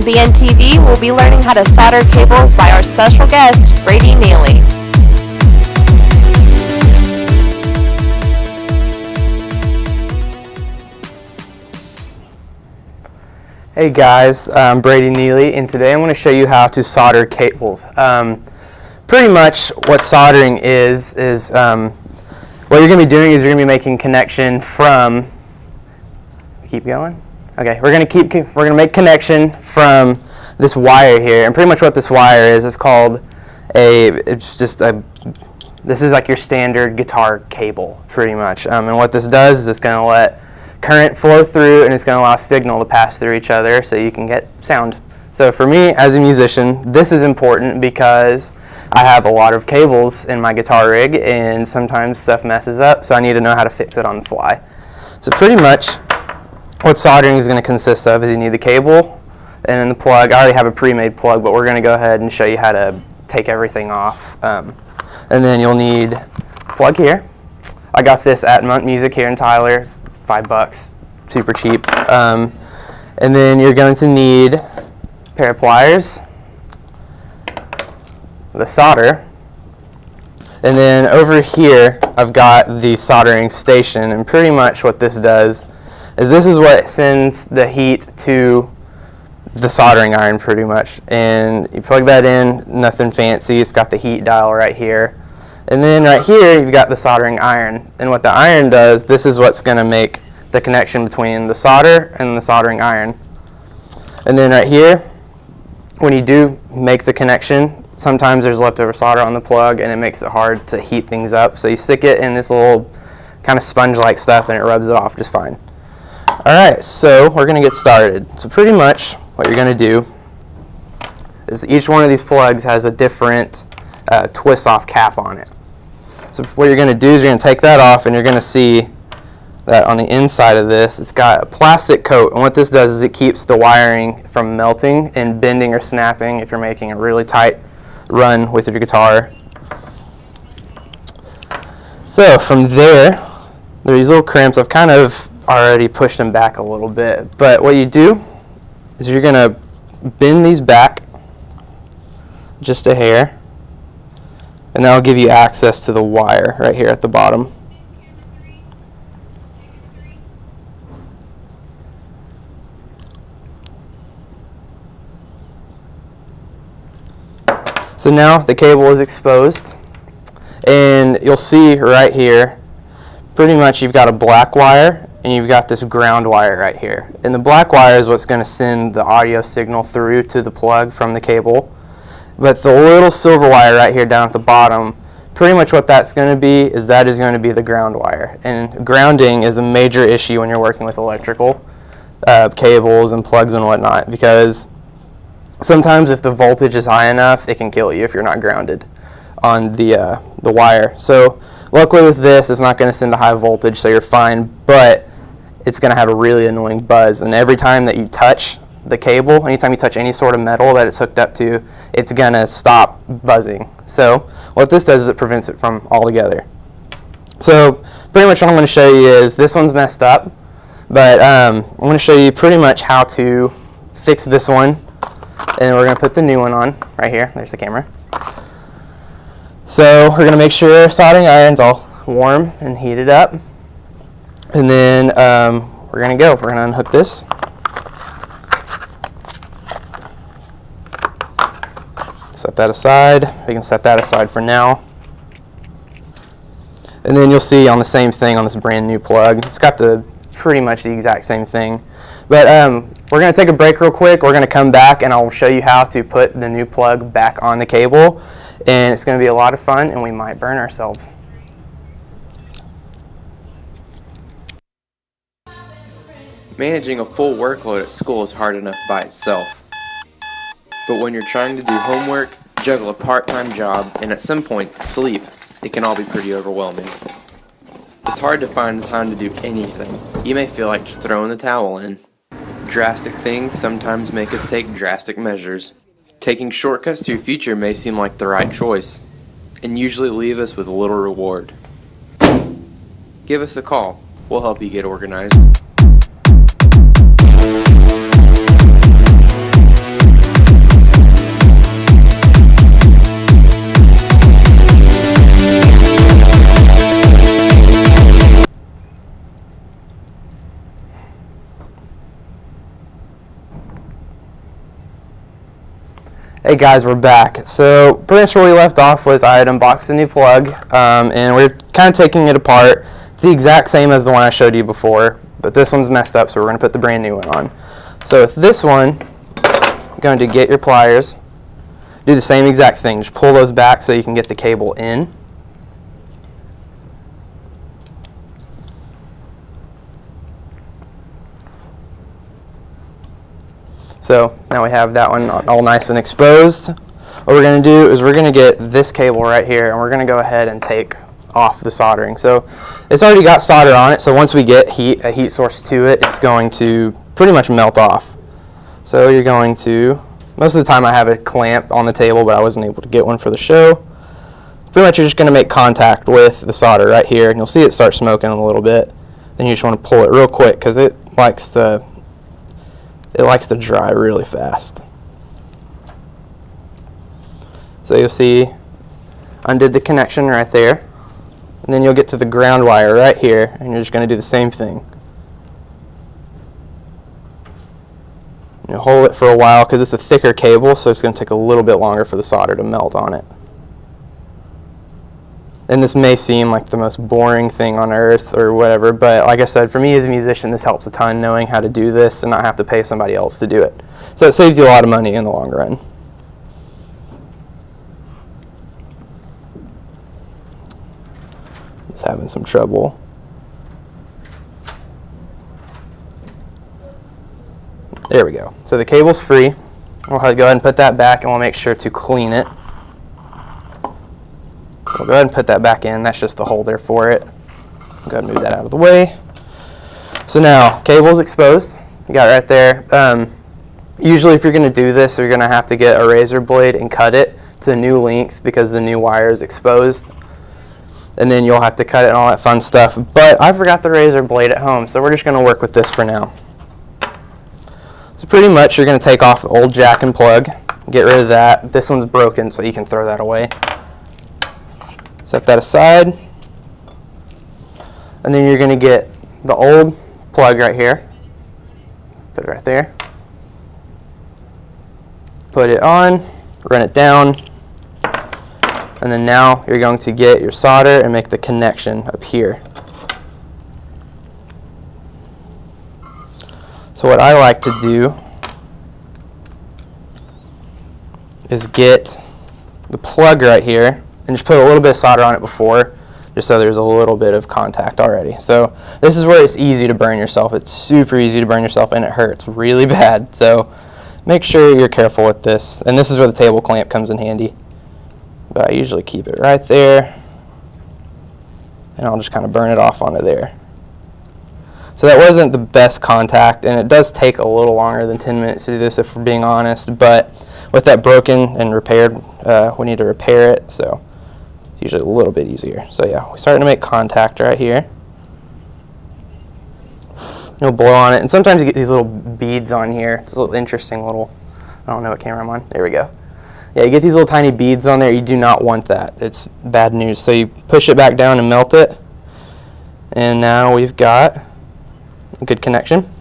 BNTV, we'll be learning how to solder cables by our special guest, Brady Neely. Hey guys, I'm Brady Neely, and today I'm going to show you how to solder cables. Pretty much what soldering is what you're going to be doing is you're going to be making connection from, keep going? Okay, we're going to make connection from this wire here, and pretty much what this wire is called this is like your standard guitar cable, pretty much. And what this does is it's going to let current flow through, and it's going to allow signal to pass through each other so you can get sound. So for me as a musician, this is important because I have a lot of cables in my guitar rig and sometimes stuff messes up, so I need to know how to fix it on the fly. So pretty much what soldering is going to consist of is you need the cable and then the plug. I already have a pre-made plug, but we're going to go ahead and show you how to take everything off. And then you'll need a plug here. I got this at Munt Music here in Tyler. It's $5, super cheap. And then you're going to need a pair of pliers, the solder, and then over here I've got the soldering station, and pretty much what this does is this is what sends the heat to the soldering iron pretty much, and you plug that in, nothing fancy, it's got the heat dial right here. And then right here you've got the soldering iron, and what the iron does, this is what's going to make the connection between the solder and the soldering iron. And then right here, when you do make the connection, sometimes there's leftover solder on the plug and it makes it hard to heat things up. So you stick it in this little kind of sponge-like stuff and it rubs it off just fine. Alright, so we're going to get started. So pretty much what you're going to do is each one of these plugs has a different twist-off cap on it. So what you're going to do is you're going to take that off, and you're going to see that on the inside of this it's got a plastic coat, and what this does is it keeps the wiring from melting and bending or snapping if you're making a really tight run with your guitar. So from there, these little crimps, I've kind of already pushed them back a little bit, but what you do is you're going to bend these back just a hair, and that'll give you access to the wire right here at the bottom. So now the cable is exposed, and you'll see right here, pretty much you've got a black wire and you've got this ground wire right here. And the black wire is what's going to send the audio signal through to the plug from the cable. But the little silver wire right here down at the bottom, pretty much what that's going to be is that is going to be the ground wire. And grounding is a major issue when you're working with electrical cables and plugs and whatnot, because sometimes if the voltage is high enough, it can kill you if you're not grounded on the wire. So luckily with this, it's not going to send a high voltage, so you're fine, but it's going to have a really annoying buzz. And every time that you touch the cable, anytime you touch any sort of metal that it's hooked up to, it's going to stop buzzing. So what this does is it prevents it from altogether. So pretty much what I'm going to show you is this one's messed up, but I'm going to show you pretty much how to fix this one. And we're going to put the new one on right here. There's the camera. So we're going to make sure our soldering iron's all warm and heated up. And then we're going to go. We're going to unhook this. Set that aside. We can set that aside for now. And then you'll see on the same thing on this brand new plug. It's got pretty much the exact same thing. But we're going to take a break real quick. We're going to come back and I'll show you how to put the new plug back on the cable. And it's going to be a lot of fun, and we might burn ourselves. Managing a full workload at school is hard enough by itself. But when you're trying to do homework, juggle a part-time job, and at some point sleep, it can all be pretty overwhelming. It's hard to find the time to do anything. You may feel like just throwing the towel in. Drastic things sometimes make us take drastic measures. Taking shortcuts to your future may seem like the right choice, and usually leave us with little reward. Give us a call. We'll help you get organized. Hey guys, we're back. So pretty much where we left off was I had unboxed a new plug, and we're kind of taking it apart. It's the exact same as the one I showed you before, but this one's messed up, so we're going to put the brand new one on. So with this one, you're going to get your pliers, do the same exact thing, just pull those back so you can get the cable in. So now we have that one all nice and exposed. What we're going to do is we're going to get this cable right here, and we're going to go ahead and take off the soldering. So it's already got solder on it, so once we get a heat source to it, it's going to pretty much melt off. So you're going to, most of the time I have a clamp on the table, but I wasn't able to get one for the show. Pretty much you're just going to make contact with the solder right here, and you'll see it start smoking a little bit. Then you just want to pull it real quick because it likes to dry really fast. So you'll see undid the connection right there, and then you'll get to the ground wire right here, and you're just going to do the same thing. You'll hold it for a while because it's a thicker cable, so it's going to take a little bit longer for the solder to melt on it. And this may seem like the most boring thing on earth or whatever, but like I said, for me as a musician, this helps a ton, knowing how to do this and not have to pay somebody else to do it. So it saves you a lot of money in the long run. Just having some trouble. There we go. So the cable's free. We'll go ahead and put that back, and we'll make sure to clean it. We'll go ahead and put that back in. That's just the holder for it. Go ahead and move that out of the way. So now, cable's exposed. You got it right there. Usually if you're going to do this, you're going to have to get a razor blade and cut it to a new length because the new wire is exposed. And then you'll have to cut it and all that fun stuff. But I forgot the razor blade at home, so we're just going to work with this for now. So pretty much you're going to take off the old jack and plug, get rid of that. This one's broken, so you can throw that away. Set that aside, and then you're going to get the old plug right here, put it right there, put it on, run it down, and then now you're going to get your solder and make the connection up here. So what I like to do is get the plug right here and just put a little bit of solder on it before, just so there's a little bit of contact already. So this is where it's easy to burn yourself. It's super easy to burn yourself, and it hurts really bad. So make sure you're careful with this. And this is where the table clamp comes in handy. But I usually keep it right there, and I'll just kind of burn it off onto there. So that wasn't the best contact, and it does take a little longer than 10 minutes to do this if we're being honest, but with that broken and repaired, we need to repair it, so it's usually a little bit easier. So yeah, we're starting to make contact right here. You'll blow on it, and sometimes you get these little beads on here. It's a little interesting little, I don't know what camera I'm on. There we go. Yeah, you get these little tiny beads on there. You do not want that. It's bad news. So you push it back down and melt it, and now we've got a good connection.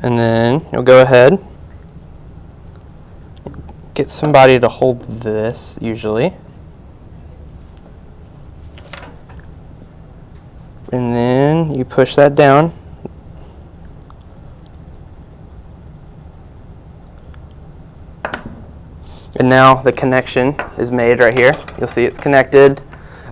And then you'll go ahead, get somebody to hold this usually. And then you push that down. And now the connection is made right here. You'll see it's connected.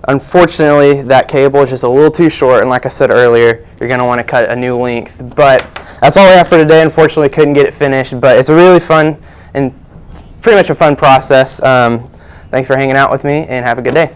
Unfortunately, that cable is just a little too short, and like I said earlier, you're going to want to cut a new length. But that's all we have for today. Unfortunately, couldn't get it finished, but it's a really fun and pretty much a fun process. Thanks for hanging out with me, and have a good day.